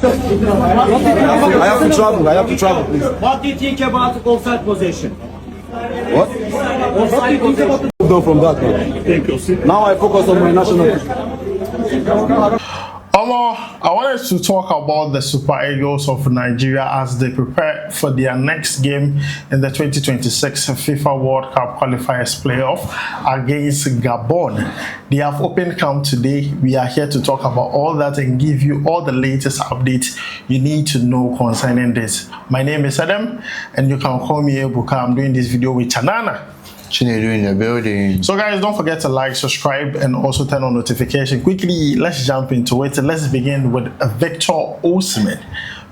I have to travel. I have to travel, please. What do you think about offside position? What? Offside position. Moved on from that, man. Thank you. Now I focus on my national. I wanted to talk about the Super Eagles of Nigeria as they prepare for their next game in the 2026 FIFA World Cup qualifiers playoff against Gabon. They have opened camp today. We are here to talk about all that and give you all the latest updates you need to know concerning this. My name is Adam, and you can call me Ebuka. I'm doing this video with Chanana. In the building. So guys, don't forget to like, subscribe, and also turn on notification. Quickly, let's jump into it. Let's begin with Victor Osimhen.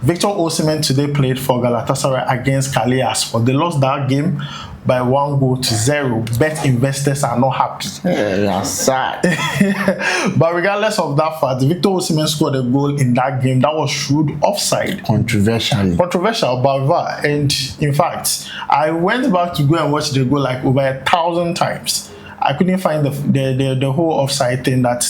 Victor Osimhen today played for Galatasaray against Cagliari. They lost that game by 1-0. Bet investors are not happy. That's sad. But regardless of that fact, Victor Osimhen scored a goal in that game that was ruled offside. Controversial by VAR. And in fact, I went back to go and watch the goal like over 1,000 times. I couldn't find the whole offside thing that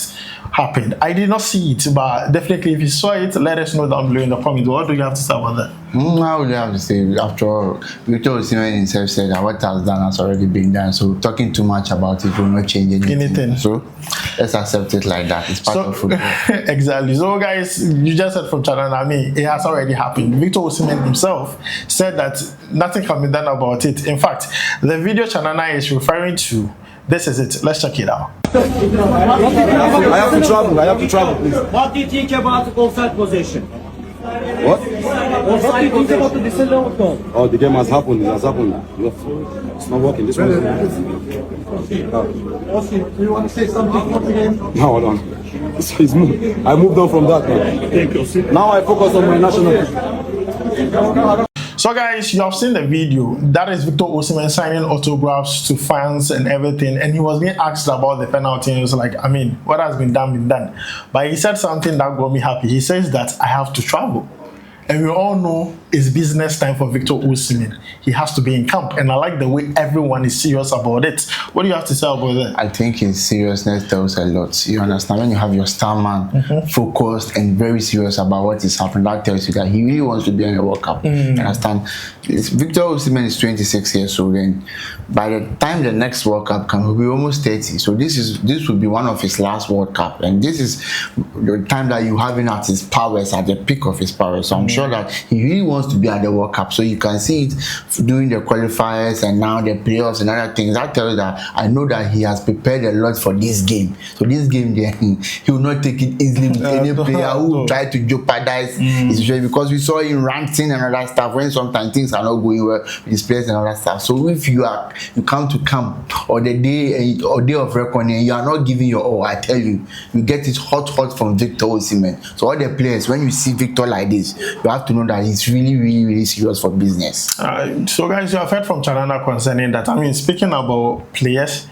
happened. I did not see it, but definitely if you saw it, let us know down below in the comments. What do you have to say about that? I would have to say, after all, Victor Osimhen himself said that what has done has already been done. So talking too much about it will not change anything. So let's accept it like that. It's part of football. Exactly. So guys, you just said from Channel, I mean, it has already happened. Victor Osimhen himself said that nothing can be done about it. In fact, the video Chanana is referring to, this is it. Let's check it out. I have to travel. I have to travel, please. What do you think about offside position? What? Offside position. Oh, the game has happened. It has happened. It's not working. This one. Do you want to say something about the game? No, no. I moved on from that, man. Thank you. Now I focus on my national. So guys, you have seen the video. That is Victor Osimhen signing autographs to fans and everything, and he was being asked about the penalty, and he was like, I mean, what has been done, been done. But he said something that got me happy. He says that I have to travel. And we all know it's business time for Victor Osimhen. He has to be in camp, and I like the way everyone is serious about it. What do you have to say about that? I think his seriousness tells a lot. You understand, when you have your star man focused and very serious about what is happening, that tells you that he really wants to be in the World Cup. You understand? Victor Osimhen is 26 years old, and by the time the next World Cup comes, he'll be almost 30. So this will be one of his last World Cup, and this is the time that you have him at his powers, at the peak of his powers. So I'm sure that he really wants to be at the World Cup. So you can see it during the qualifiers and now the playoffs and other things. That tells you that I know that he has prepared a lot for this game. So this game, he will not take it easily with any player who will try to jeopardize his situation, because we saw him ranting and other stuff when sometimes things are not going well with his players and other stuff. So if you come to camp or the day of reckoning, you are not giving your all, I tell you, you get it hot from Victor Osimhen. So all the players, when you see Victor like this, you have to know that he's really serious for business. So guys, you have heard from Chanana concerning that. I mean, speaking about players,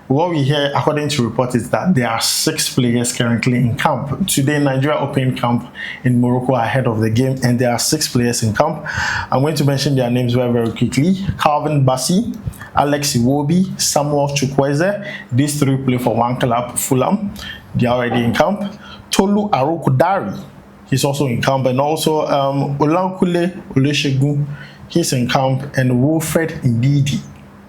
what we hear according to reports is that there are 6 players currently in camp. Today, Nigeria opened camp in Morocco ahead of the game, and there are 6 players in camp. I'm going to mention their names very quickly. Calvin Bassey, Alex Iwobi, Samuel Chukwueze. These 3 play for one club, Fulham. They are already in camp. Tolu Arokudari, he's also in camp, and also Olankule Olusegun, he's in camp, and Wilfred Ndidi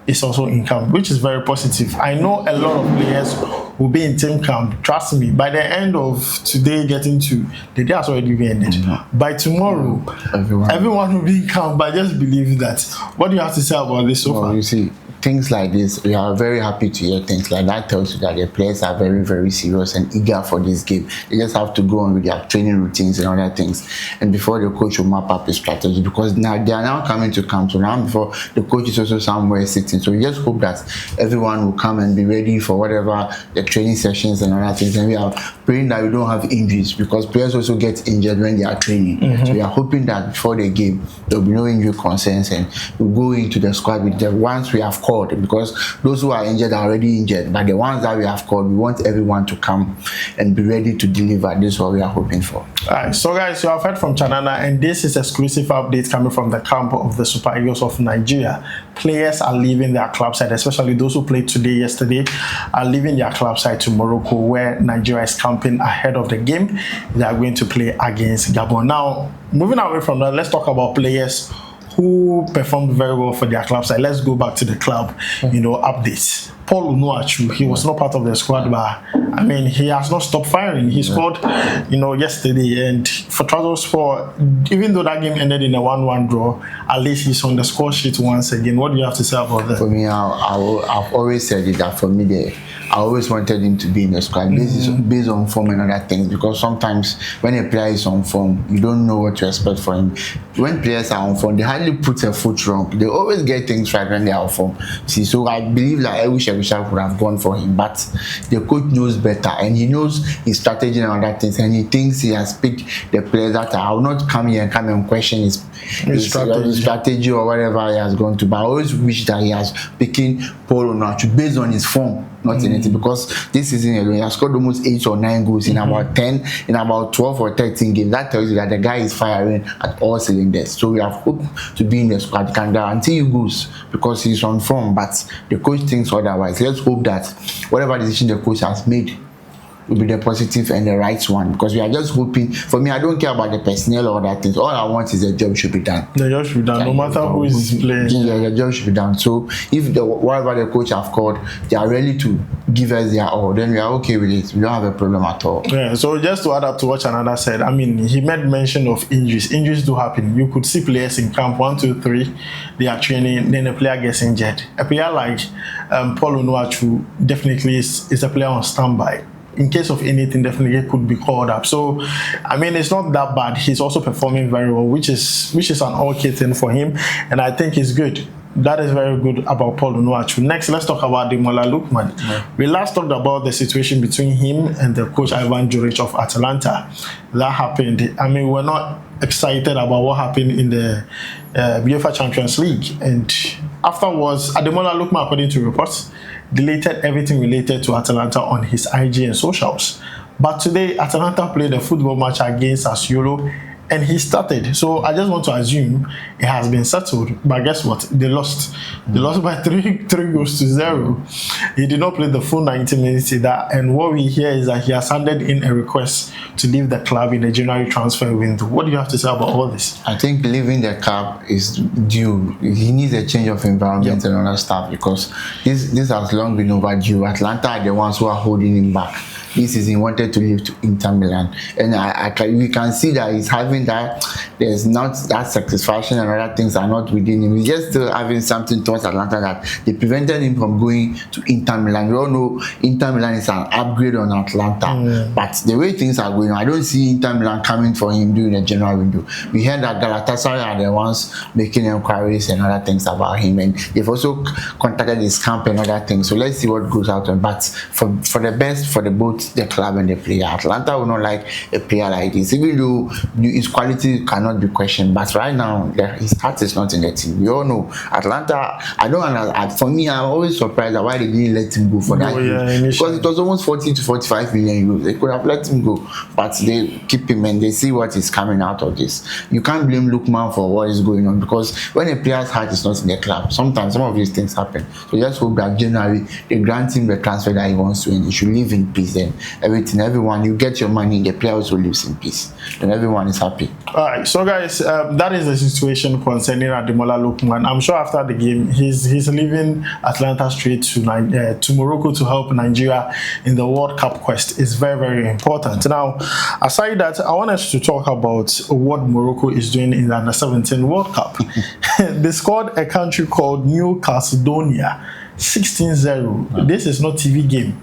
is also in camp, which is very positive. I know a lot of players will be in team camp. Trust me, by the end of today, getting to the day has already been ended. By tomorrow, everyone will be in camp. But just believe that. What do you have to say about this so far? You see, things like this, we are very happy to hear things like that. Tells you that the players are very serious and eager for this game. They just have to go on with their training routines and other things, and before the coach will map up his strategy, because now they are now coming to camp. So now before the coach is also somewhere sitting. So we just hope that everyone will come and be ready for whatever the training sessions and other things, and we are praying that we don't have injuries, because players also get injured when they are training. So we are hoping that before the game there will be no injury concerns, and we'll go into the squad with the ones we have called called, because those who are injured are already injured. But the ones that we have called, we want everyone to come and be ready to deliver. This is what we are hoping for. All right, so guys, you have heard from Chanana, and this is exclusive update coming from the camp of the Super Eagles of Nigeria. Players are leaving their club side, especially those who played today, yesterday, are leaving their club side to Morocco, where Nigeria is camping ahead of the game. They are going to play against Gabon. Now, moving away from that, let's talk about players who performed very well for their club side. Let's go back to the club, updates. Paul Onuacho, he was not part of the squad, but I mean, he has not stopped firing. He scored, yesterday, and for Trabzonspor, even though that game ended in a 1-1 draw, at least he's on the score sheet once again. What do you have to say about that? For me, I've always said it, that for me, I always wanted him to be in the squad based on form and other things, because sometimes when a player is on form, you don't know what to expect for him. When players are on form, they hardly put a foot wrong. They always get things right when they are on form. See, so I believe that I wish Richard would have gone for him, but the coach knows better, and he knows his strategy and other things, and he thinks he has picked the players that I will not come here and come and question his strategy or whatever he has gone to. But I always wish that he has picking Paul Onuacho based on his form, not anything, because this season alone he has scored almost 8 or 9 goals in about 10, in about 12 or 13 games. That tells you that the guy is firing at all cylinders. So we have hope to be in the squad. He can guarantee you goals because he's on form, but the coach thinks otherwise. Let's hope that whatever decision the coach has made will be the positive and the right one, because we are just hoping. For me, I don't care about the personnel or other things. All I want is the job should be done. The job should be done, no matter who is playing. Yeah, the job should be done. So if whatever the coach have called, they are ready to give us their all, then we are okay with it. We don't have a problem at all. Yeah. So just to add up to what Another said, I mean, he made mention of injuries. Injuries do happen. You could see players in camp 1, 2, 3, they are training, then a player gets injured. A player like Paul Onuacho definitely is a player on standby. In case of anything, definitely could be called up. So, I mean, it's not that bad. He's also performing very well, which is an okay thing for him, and I think it's good. That is very good about Paul Onuacho. Next, let's talk about Ademola Lookman. We last talked about the situation between him and the coach Ivan Juric of Atalanta. That happened. I mean, we're not excited about what happened in the UEFA Champions League. And afterwards, Ademola Lookman, according to reports, deleted everything related to Atalanta on his IG and socials. But today, Atalanta played a football match against Sassuolo, and he started. So I just want to assume it has been settled. But guess what? They lost. They lost by 3-0. He did not play the full 90 minutes either. And what we hear is that he has handed in a request to leave the club in the January transfer window. What do you have to say about all this? I think leaving the club is due. He needs a change of environment and other stuff, because this has long been overdue. Atlanta are the ones who are holding him back. This season, he wanted to leave to Inter Milan, and we can see that he's having that. There's not that satisfaction, and other things are not within him. He's just still having something towards Atlanta that they prevented him from going to Inter Milan. We all know Inter Milan is an upgrade on Atlanta, but the way things are going, I don't see Inter Milan coming for him during the January window. We heard that Galatasaray are the ones making inquiries and other things about him, and they've also contacted his camp and other things. So let's see what goes out on. But for the best for the both the club and the player, Atlanta will not like a player like this, even though his quality cannot be questioned. But right now, his heart is not in the team. We all know Atlanta. For me, I'm always surprised at why they didn't let him go for that, because it was almost 40 to 45 million euros. They could have let him go, but they keep him and they see what is coming out of this. You can't blame Lookman for what is going on, because when a player's heart is not in the club, sometimes some of these things happen. So just hope that January they grant him the transfer that he wants to, and he should live in peace. Then everyone, you get your money, the player also lives in peace, and everyone is happy. All right, so guys, that is the situation concerning Ademola Lookman. I'm sure after the game, he's leaving Atlanta straight to Morocco to help Nigeria in the World Cup quest. It's very, very important. Now, aside that, I want us to talk about what Morocco is doing in the Under-17 World Cup. They scored a country called New Caledonia 16-0. This is not TV game.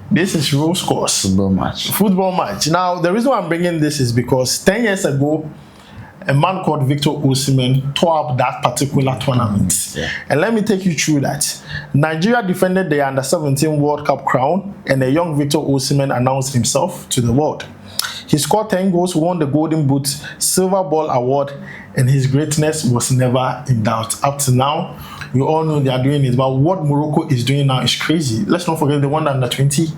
This is real scores. Football match. Now, the reason why I'm bringing this is because 10 years ago, a man called Victor Osimhen tore up that particular tournament. And let me take you through that. Nigeria defended the Under-17 World Cup crown, and a young Victor Osimhen announced himself to the world. He scored 10 goals, won the Golden Boot Silver Ball Award, and his greatness was never in doubt. Up to now, We all know they are doing it, but what Morocco is doing now is crazy. Let's not forget they won the under-20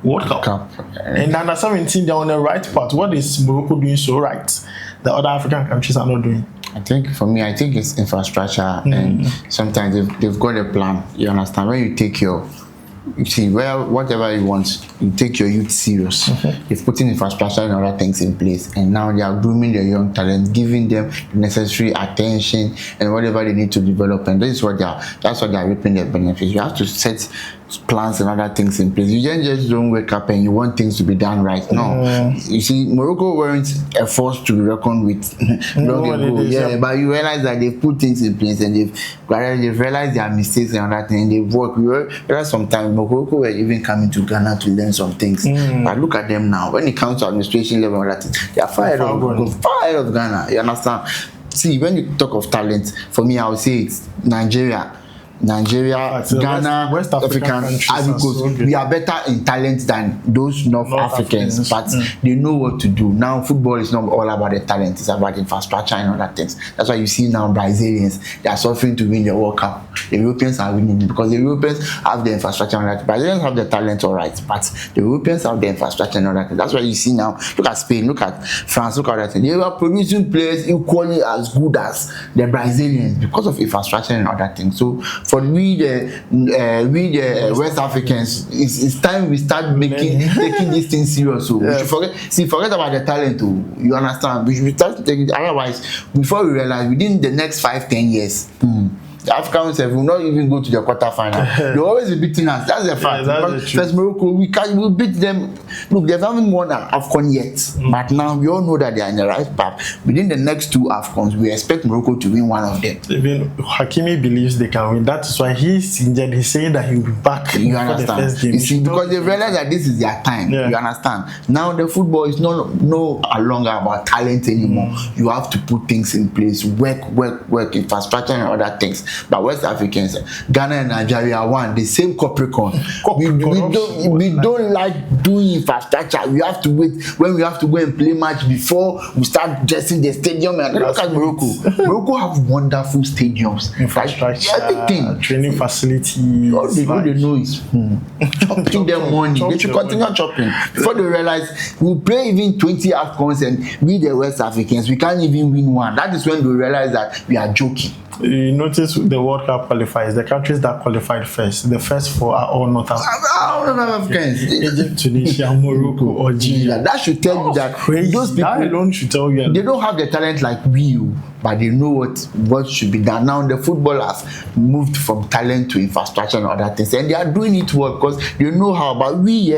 World Cup. And the under-17, they're on the right path. What is Morocco doing so right that other African countries are not doing? I think for me, I think it's infrastructure, and sometimes they've got a plan. You understand? When you take you see, well, whatever you want, you take your youth serious. You've put in infrastructure and other things in place, and now they are grooming their young talent, giving them the necessary attention and whatever they need to develop. And that's what they are reaping their benefits. You have to set plans and other things in place. You just don't wake up and you want things to be done right. No, you see, Morocco weren't a force to be reckoned with long ago. Yeah, but you realize that they've put things in place and they've realized their mistakes and other things. They've worked. We realized sometimes Morocco were even coming to Ghana to learn some things. But look at them now. When it comes to administration level and other things, they are far ahead of Ghana. You understand? See, when you talk of talent, for me, I would say it's Nigeria, Ghana, West African because we are better in talent than those North Africans, but they know what to do. Now, football is not all about the talent, it's about infrastructure and other things. That's why you see now Brazilians, they are suffering to win the World Cup. The Europeans are winning because the Europeans have the infrastructure and that. Brazilians have the talent, all right, but the Europeans have the infrastructure and all that. That's why you see now, look at Spain, look at France, look at that. They were producing players equally as good as the Brazilians because of infrastructure and other things. So for we the West Africans, it's time we start taking these things serious. So we should forget about the talent too. You understand? We should start taking, otherwise, before we realize, within the next 5-10 years, the Africans will not even go to the quarterfinal. They'll always be beating us. That's the fact. First Morocco, we'll beat them. Look, they haven't won an AFCON yet, but now we all know that they are in the right path. Within the next 2 AFCONs, we expect Morocco to win one of them. Even Hakimi believes they can win. That is why he's injured. He's saying that he'll be back for the first game. You see, because they realize that this is their time. You understand? Now the football is no longer about talent anymore. You have to put things in place, work, infrastructure and other things. But West Africans, Ghana and Nigeria are one, the same Capricorn. We don't like doing infrastructure. We have to wait when we have to go and play match before we start dressing the stadium. And look at Morocco. Morocco have wonderful stadiums, infrastructure, everything, training facilities. All they know is chopping their money. They should continue chopping before they realize we'll play even 20 AFCONs and we the West Africans, we can't even win one. That is when they realize that we are joking. You notice the World Cup qualifiers, the countries that qualified first, the first 4 are all North Africans. Egypt, Tunisia, Morocco, Algeria. That should tell you that those people that alone should tell you they don't have the talent like we, but they know what should be done. Now the footballers moved from talent to infrastructure and other things, and they are doing it well because they know how. But we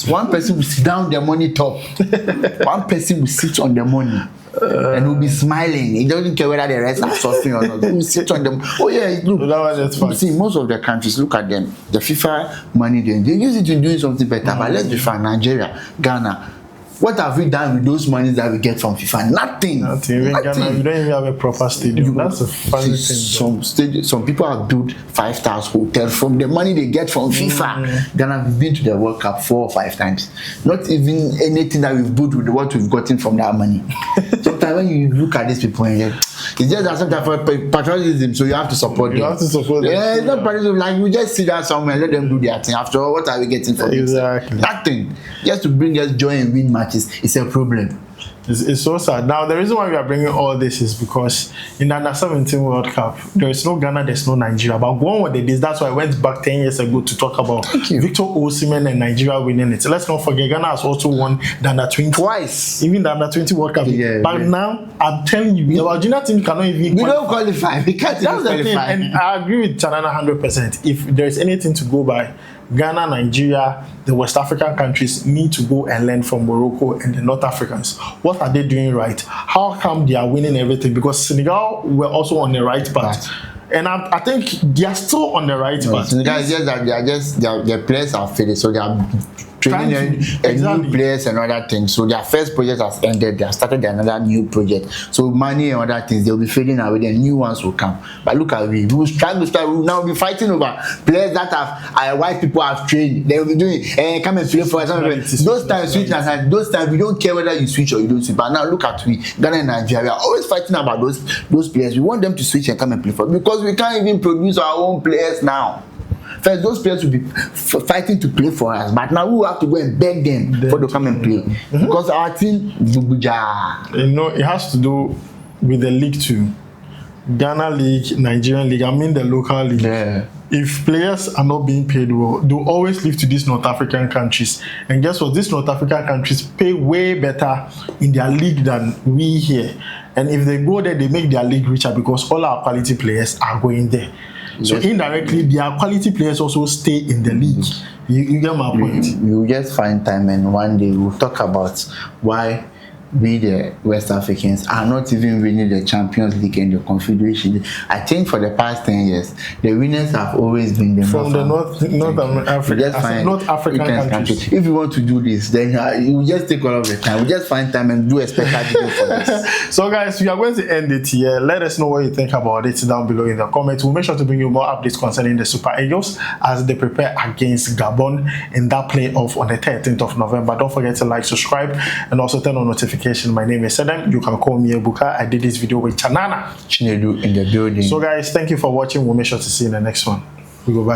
one person will sit down the money top, one person will sit on the money. And we'll be smiling. He doesn't care whether the rest are suffering or not. We'll sit on them. Oh yeah, look. See, most of the countries, look at them. The FIFA money, they use it in doing something better. But let's be frank, Nigeria, Ghana. What have we done with those monies that we get from FIFA? Nothing. Even Ghana, we don't even have a proper stadium. That's a funny thing. Some people have built 5-star hotels from the money they get from FIFA. Ghana, we've been to the World Cup 4 or 5 times. Not even anything that we've built with what we've gotten from that money. Sometimes when you look at these people, it's just that sometimes for patriotism, so you have to support them. You have to support them. Yeah, it's not patriotism. Like we just sit down somewhere and let them do their thing. After all, what are we getting from it? Nothing. Just to bring us joy and win matches. It's a problem. It's so sad. Now, the reason why we are bringing all this is because in the Under-17 World Cup, there is no Ghana, there's no Nigeria. But one of the days, that's why I went back 10 years ago to talk about Victor Osimhen and Nigeria winning it. Let's not forget, Ghana has also won the Under-20 twice. Even the Under-20 World Cup. But now, I'm telling you, the Argentina team cannot even We don't qualify. We can't even qualify. Thing. And I agree with Chanana 100%. If there's anything to go by, Ghana, Nigeria, the West African countries need to go and learn from Morocco and the North Africans. What are they doing right? How come they are winning everything? Because Senegal were also on the right path. And I think they are still on the right path. Senegal is just that their players are faded, so they are training new players and other things. So their first project has ended. They have started another new project. So money and other things, they'll be fading away. Then new ones will come. But look at we will now be fighting over players that have white people have trained. They will be doing come and play for us. Those times switch and those times we don't care whether you switch or you don't switch. But now look at we Ghana and Nigeria. We are always fighting about those players. We want them to switch and come and play for us because we can't even produce our own players now. First, those players will be fighting to play for us, but now we will have to go and beg them for to come and play because our team, it has to do with the league too. Ghana League, Nigerian League, I mean the local league. Yeah. If players are not being paid well, they always leave to these North African countries. And guess what? These North African countries pay way better in their league than we here. And if they go there, they make their league richer because all our quality players are going there. So indirectly, their quality players also stay in the league. You get my point? You just find time and one day we'll talk about why we the West Africans are not even winning the Champions League and the Confederation. I think for the past 10 years, the winners have always been the North African countries. If you want to do this, then you just take all of the time. We just find time and do a special video for this. So guys, we are going to end it here. Let us know what you think about it down below in the comments. We'll make sure to bring you more updates concerning the Super Eagles as they prepare against Gabon in that playoff on the 13th of November. Don't forget to like, subscribe, and also turn on notifications. My name is Adam. You can call me Ebuka. I did this video with Chanana Chinedu in the building. So guys, thank you for watching. We'll make sure to see you in the next one. We go back.